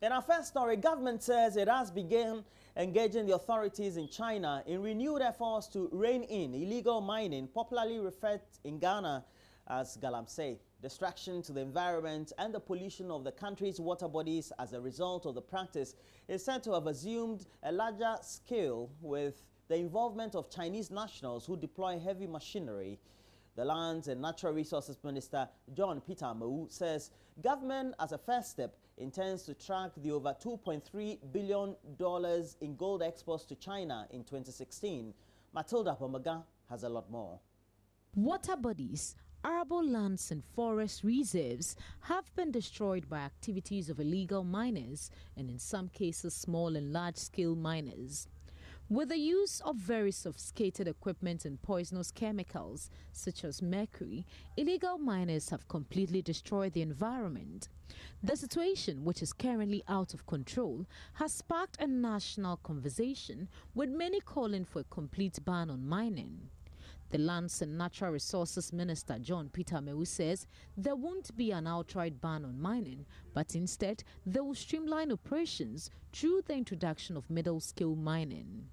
In our first story, government says it has begun engaging the authorities in China in renewed efforts to rein in illegal mining, popularly referred in Ghana as galamsey. Distraction to the environment and the pollution of the country's water bodies as a result of the practice is said to have assumed a larger scale with the involvement of Chinese nationals who deploy heavy machinery. The Lands and Natural Resources Minister, John Peter Amewu, says government, as a first step, intends to track the over $2.3 billion in gold exports to China in 2016. Matilda Pomaga has a lot more. Water bodies, arable lands and forest reserves have been destroyed by activities of illegal miners and in some cases small and large-scale miners. With the use of very sophisticated equipment and poisonous chemicals such as mercury, illegal miners have completely destroyed the environment. The situation, which is currently out of control, has sparked a national conversation, with many calling for a complete ban on mining. The Lands and Natural Resources Minister, John Peter Amewu, says there won't be an outright ban on mining, but instead they will streamline operations through the introduction of middle-scale mining.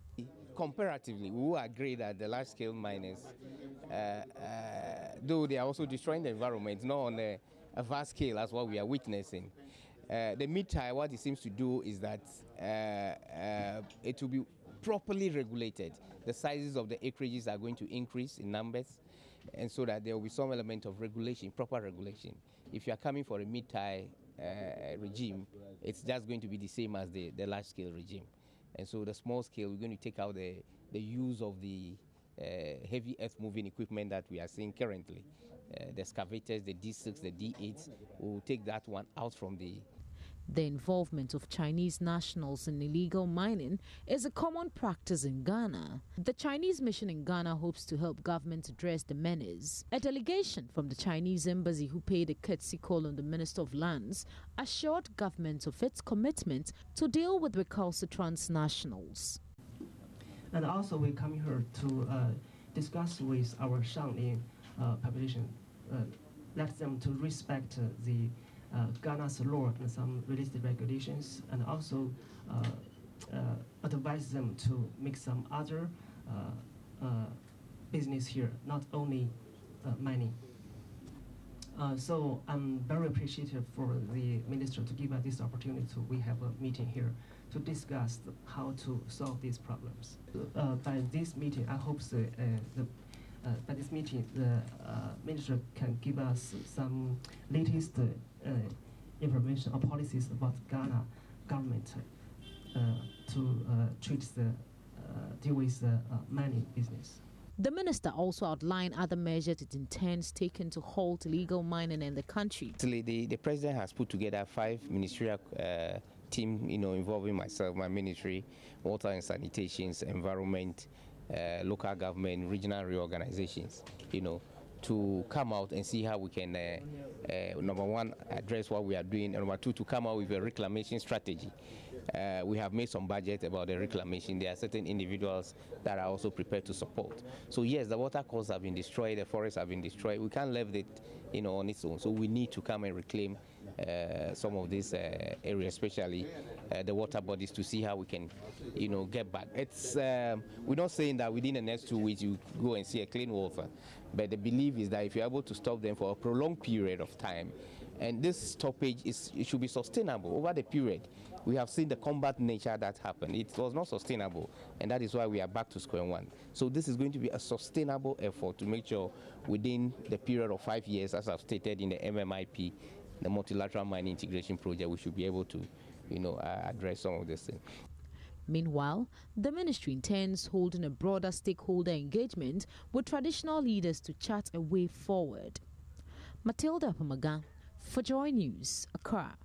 Comparatively, we will agree that the large-scale miners, though they are also destroying the environment, not on a vast scale as what we are witnessing. The mid-tier, what it seems to do is that it will be properly regulated. The sizes of the acreages are going to increase in numbers, and so that there will be some element of regulation, proper regulation. If you are coming for a mid-tier regime, it's just going to be the same as the large-scale regime. And so the small scale, we're going to take out the use of the heavy earth-moving equipment that we are seeing currently. The excavators, the D6, the D8, we'll take that one out from the... The involvement of Chinese nationals in illegal mining is a common practice in Ghana. The Chinese mission in Ghana hopes to help government address the menace. A delegation from the Chinese embassy who paid a courtesy call on the Minister of Lands assured government of its commitment to deal with recalcitrant nationals. And also we come here to discuss with our Shanling population, let them to respect the Ghana's law and some related regulations, and also advise them to make some other business here, not only mining. So I'm very appreciative for the minister to give us this opportunity. We have a meeting here to discuss how to solve these problems. By this meeting, I hope by this meeting, the minister can give us some latest information or policies about Ghana government to deal with the mining business. The minister also outlined other measures it intends taken to halt illegal mining in the country. The president has put together 5 ministerial team, involving myself, my ministry, water and sanitation, environment, local government, regional reorganizations, to come out and see how we can, number one, address what we are doing, and number two, to come out with a reclamation strategy. We have made some budget about the reclamation. There are certain individuals that are also prepared to support. So yes, the water courses have been destroyed, the forests have been destroyed. We can't leave it, on its own. So we need to come and reclaim some of these areas, especially the water bodies, to see how we can, get back. It's we're not saying that within the next 2 weeks you go and see a clean water, but the belief is that if you're able to stop them for a prolonged period of time, and this stoppage it should be sustainable over the period. We have seen the combat nature that happened. It was not sustainable, and that is why we are back to square one. So this is going to be a sustainable effort to make sure within the period of 5 years, as I've stated in the MMIP, the Multilateral Mining Integration Project, we should be able to, address some of this thing. Meanwhile, the ministry intends holding a broader stakeholder engagement with traditional leaders to chart a way forward. Matilda Pomaga for Joy News, Accra.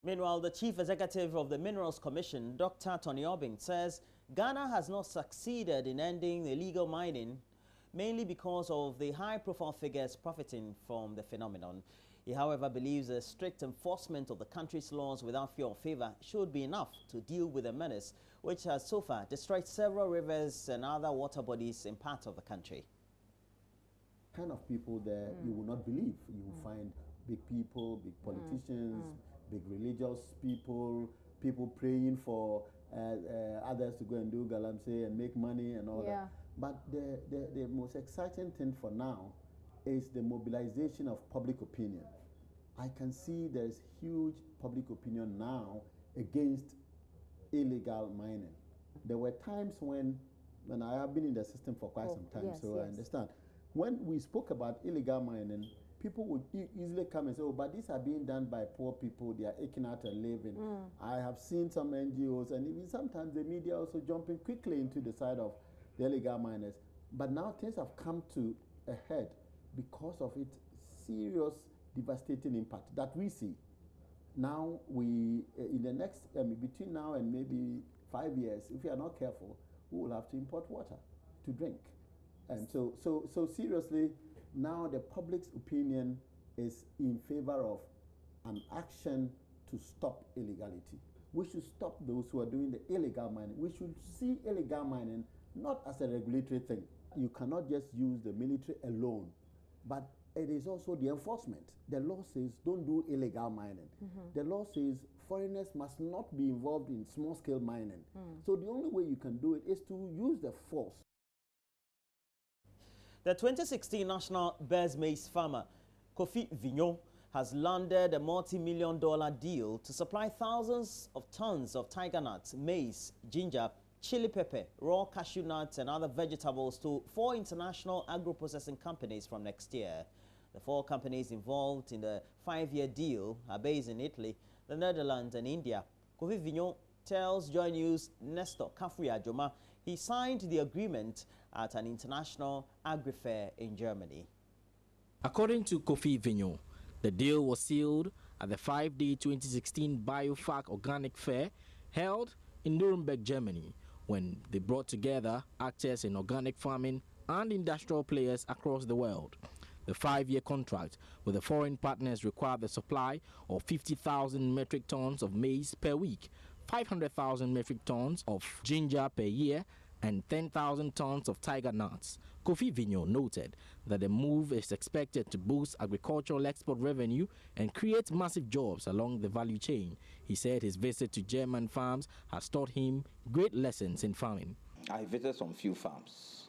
Meanwhile, the Chief Executive of the Minerals Commission, Dr. Tony Obing, says Ghana has not succeeded in ending illegal mining, mainly because of the high-profile figures profiting from the phenomenon. He, however, believes a strict enforcement of the country's laws without fear or favor should be enough to deal with the menace, which has so far destroyed several rivers and other water bodies in parts of the country. Kind of people there you will not believe. You will find big people, big politicians, big religious people, people praying for others to go and do galamsey and make money and all that. But the most exciting thing for now is the mobilization of public opinion. I can see there is huge public opinion now against illegal mining. There were times when I have been in the system for quite some time, so I understand. When we spoke about illegal mining, people would easily come and say, oh, but these are being done by poor people, they are aching out a living. I have seen some NGOs and even sometimes the media also jumping quickly into the side of the illegal miners. But now things have come to a head because of its serious devastating impact that we see. Now we, in the next, between now and maybe 5 years, if we are not careful, we will have to import water to drink. And so seriously, now the public's opinion is in favor of an action to stop illegality. We should stop those who are doing the illegal mining. We should see illegal mining not as a regulatory thing. You cannot just use the military alone, but it is also the enforcement. The law says don't do illegal mining. The law says foreigners must not be involved in small-scale mining. So the only way you can do it is to use the force. The 2016 National Best Maize Farmer, Kofi Vignon, has landed a multi-million-dollar deal to supply thousands of tons of tiger nuts, maize, ginger, chili pepper, raw cashew nuts and other vegetables to 4 international agro-processing companies from next year. The 4 companies involved in the 5-year deal are based in Italy, the Netherlands and India. Kofi Vignon tells Joy News' Nestor Kafui-Ajoma he signed the agreement at an international agri-fair in Germany. According to Kofi Vignon, the deal was sealed at the 5-day 2016 BioFach Organic Fair held in Nuremberg, Germany, when they brought together actors in organic farming and industrial players across the world. The 5-year contract with the foreign partners required the supply of 50,000 metric tons of maize per week, 500,000 metric tons of ginger per year, and 10,000 tons of tiger nuts. Kofi Vignon noted that the move is expected to boost agricultural export revenue and create massive jobs along the value chain. He said his visit to German farms has taught him great lessons in farming. I visited some few farms,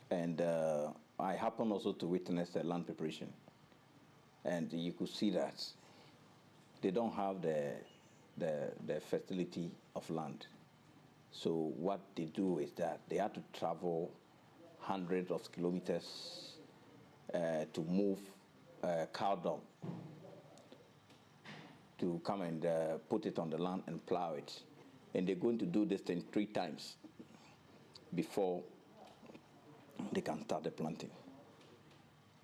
and I happened also to witness the land preparation. And you could see that they don't have the fertility of land. So what they do is that they have to travel hundreds of kilometers to move cow dung to come and put it on the land and plow it. And they're going to do this thing 3 times before they can start the planting.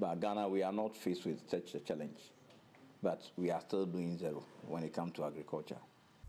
But Ghana, we are not faced with such a challenge, but we are still doing zero when it comes to agriculture.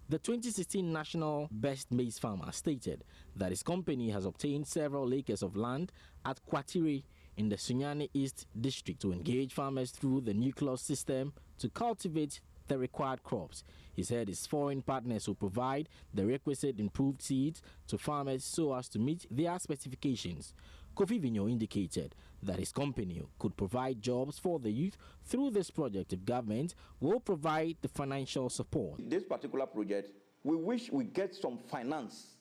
The 2016 National Best Maize Farmer stated that his company has obtained several acres of land at Kwatire in the Sunyani East district to engage farmers through the nucleus system to cultivate the required crops. He said his foreign partners will provide the requisite improved seeds to farmers so as to meet their specifications. Kofi Vignon indicated that his company could provide jobs for the youth through this project if government will provide the financial support. This particular project, we wish we get some finance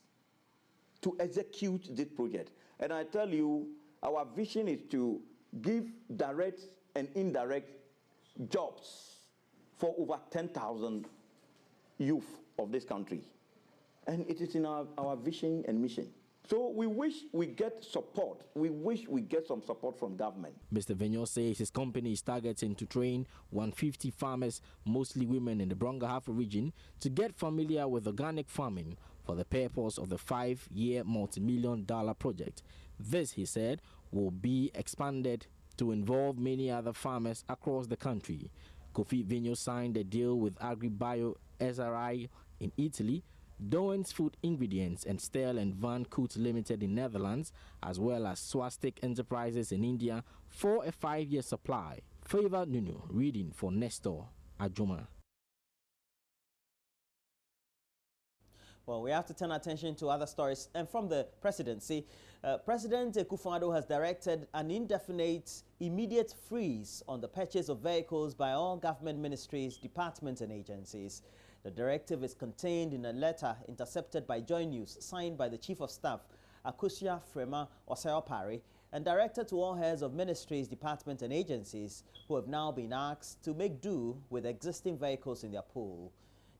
to execute this project. And I tell you, our vision is to give direct and indirect jobs for over 10,000 youth of this country. And it is in our vision and mission. So we wish we get support. We wish we get some support from government. Mr. Vignon says his company is targeting to train 150 farmers, mostly women in the Brong-Ahafo region, to get familiar with organic farming for the purpose of the 5-year multi-million-dollar project. This, he said, will be expanded to involve many other farmers across the country. Kofi Vignon signed a deal with AgriBio SRI in Italy, Doan's Food Ingredients and Stell and Van Koot Limited in Netherlands, as well as Swastik Enterprises in India for a 5-year supply. Favor Nunu, reading for Nestor Ajoma. Well, we have to turn attention to other stories. And from the presidency, President Akufo-Addo has directed an indefinite, immediate freeze on the purchase of vehicles by all government ministries, departments and agencies. The directive is contained in a letter intercepted by Joy News, signed by the Chief of Staff, Akosua Frema Osei-Opare, and directed to all heads of ministries, departments and agencies who have now been asked to make do with existing vehicles in their pool.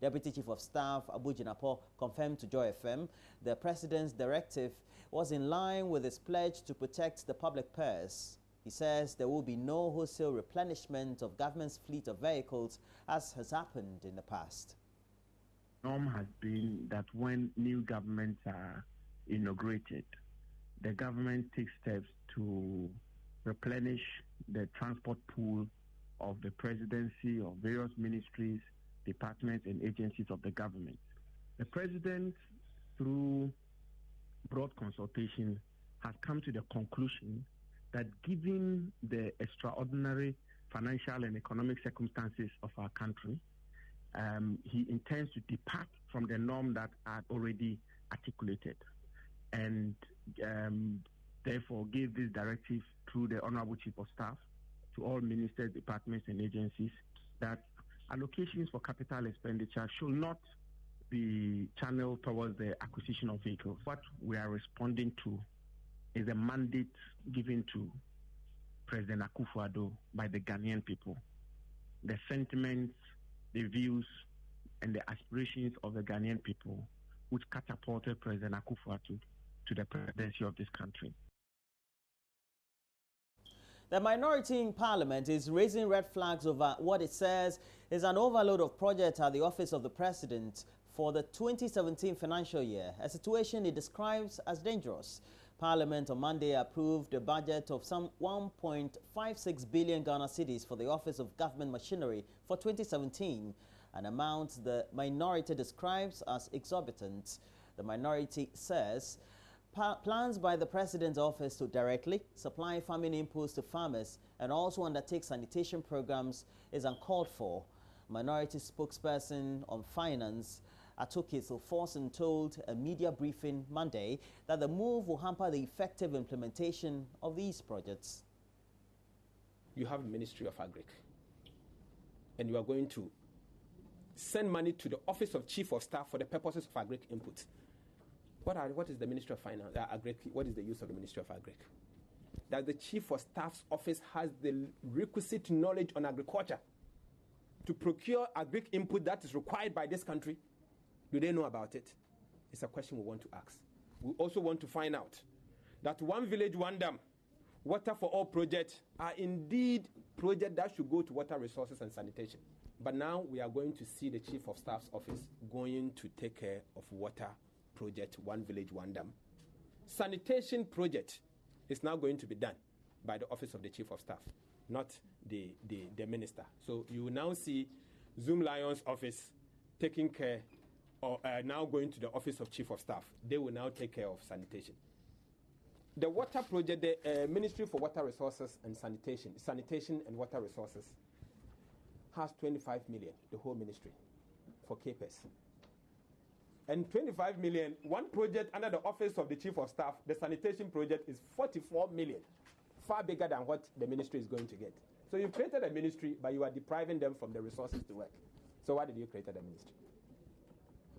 Deputy Chief of Staff Abu Jinapo confirmed to Joy FM the President's directive was in line with his pledge to protect the public purse. He says there will be no wholesale replenishment of government's fleet of vehicles as has happened in the past. Norm has been that when new governments are inaugurated, the government takes steps to replenish the transport pool of the presidency, of various ministries, departments and agencies of the government. The President, through broad consultation, has come to the conclusion that given the extraordinary financial and economic circumstances of our country, he intends to depart from the norm that are already articulated and therefore give this directive through the Honorable Chief of Staff to all ministers, departments and agencies that allocations for capital expenditure should not be channeled towards the acquisition of vehicles. What we are responding to is a mandate given to President Akufo-Addo by the Ghanaian people. The sentiments, the views, and the aspirations of the Ghanaian people which catapulted President Akufo-Addo to the presidency of this country. The minority in Parliament is raising red flags over what it says is an overload of projects at the office of the President for the 2017 financial year, a situation it describes as dangerous. Parliament on Monday approved a budget of some 1.56 billion Ghana cedis for the Office of Government Machinery for 2017, an amount the minority describes as exorbitant. The minority says plans by the President's office to directly supply farming inputs to farmers and also undertake sanitation programs is uncalled for. Minority spokesperson on finance, Atoke Silforson, told a media briefing Monday that the move will hamper the effective implementation of these projects. You have a Ministry of Agric, and you are going to send money to the Office of Chief of Staff for the purposes of agric input. What is the Ministry of Finance? What is the use of the Ministry of Agric? That the Chief of Staff's office has the requisite knowledge on agriculture to procure agric input that is required by this country. Do they know about it? It's a question we want to ask. We also want to find out that One Village, One Dam, Water for All projects are indeed projects that should go to water resources and sanitation. But now we are going to see the Chief of Staff's office going to take care of water project, One Village, One Dam. Sanitation project is now going to be done by the Office of the Chief of Staff, not the minister. So you will now see Zoom Lion's office taking care, or now going to the Office of Chief of Staff. They will now take care of sanitation. The water project, the Ministry for Water Resources and Sanitation and Water Resources, has 25 million, the whole ministry, for CAPEX. And 25 million, one project under the Office of the Chief of Staff, the sanitation project, is 44 million, far bigger than what the ministry is going to get. So you've created a ministry, but you are depriving them from the resources to work. So why did you create a ministry?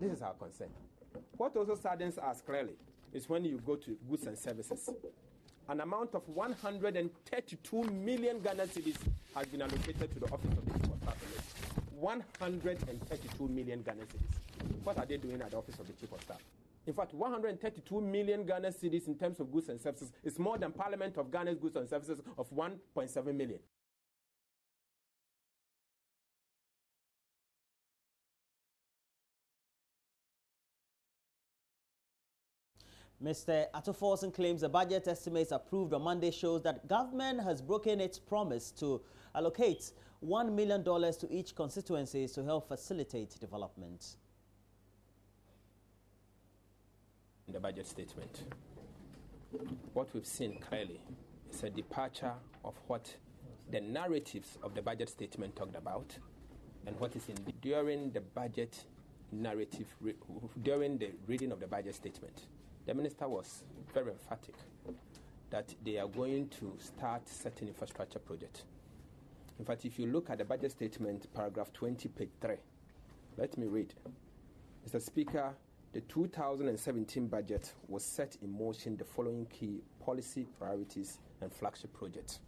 This is our concern. What also saddens us clearly is when you go to goods and services. An amount of 132 million Ghana cedis has been allocated to the Office of the Chief of Staff. 132 million Ghana cedis. What are they doing at the Office of the Chief of Staff? In fact, 132 million Ghana cedis in terms of goods and services is more than Parliament of Ghana's goods and services of 1.7 million. Mr. Atoforson claims the budget estimates approved on Monday shows that government has broken its promise to allocate $1 million to each constituency to help facilitate development. In the budget statement, what we've seen clearly is a departure of what the narratives of the budget statement talked about and what is in during the budget narrative during the reading of the budget statement. The minister was very emphatic that they are going to start certain infrastructure projects. In fact, if you look at the budget statement, paragraph 20, page 3, let me read. Mr. Speaker, the 2017 budget was set in motion the following key policy priorities and flagship projects.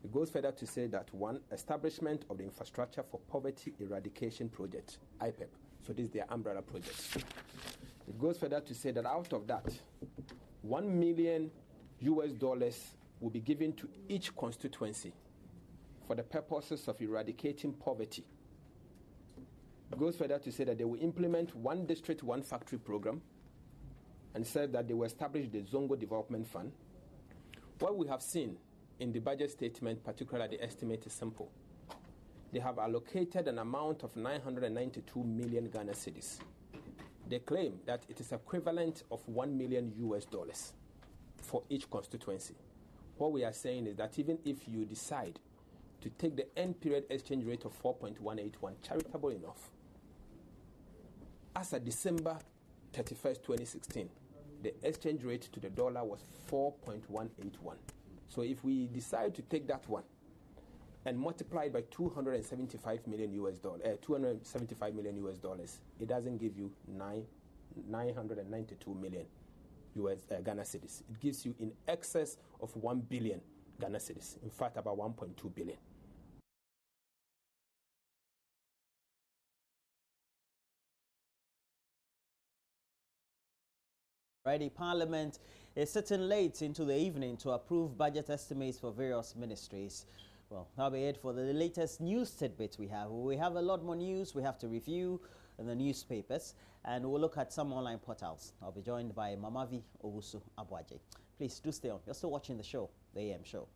It goes further to say that 1, establishment of the Infrastructure for Poverty Eradication Project, IPEP. So this is their umbrella project. It goes further to say that out of that, $1 million will be given to each constituency for the purposes of eradicating poverty. It goes further to say that they will implement one district, one factory program, and said that they will establish the Zongo Development Fund. What we have seen in the budget statement, particularly the estimate is simple. They have allocated an amount of 992 million Ghana cedis. They claim that it is equivalent of $1 million for each constituency. What we are saying is that even if you decide to take the end period exchange rate of 4.181, charitable enough, as of December 31st, 2016, the exchange rate to the dollar was 4.181. So if we decide to take that one and multiply it by $275 million, it doesn't give you 992 million Ghana cedis. It gives you in excess of 1 billion Ghana cedis. In fact, about 1.2 billion. Already, Parliament is sitting late into the evening to approve budget estimates for various ministries. Well, that'll be it for the latest news tidbits we have. We have a lot more news we have to review in the newspapers, and we'll look at some online portals. I'll be joined by Mamavi Owusu Abuaje. Please do stay on. You're still watching the show, The AM Show.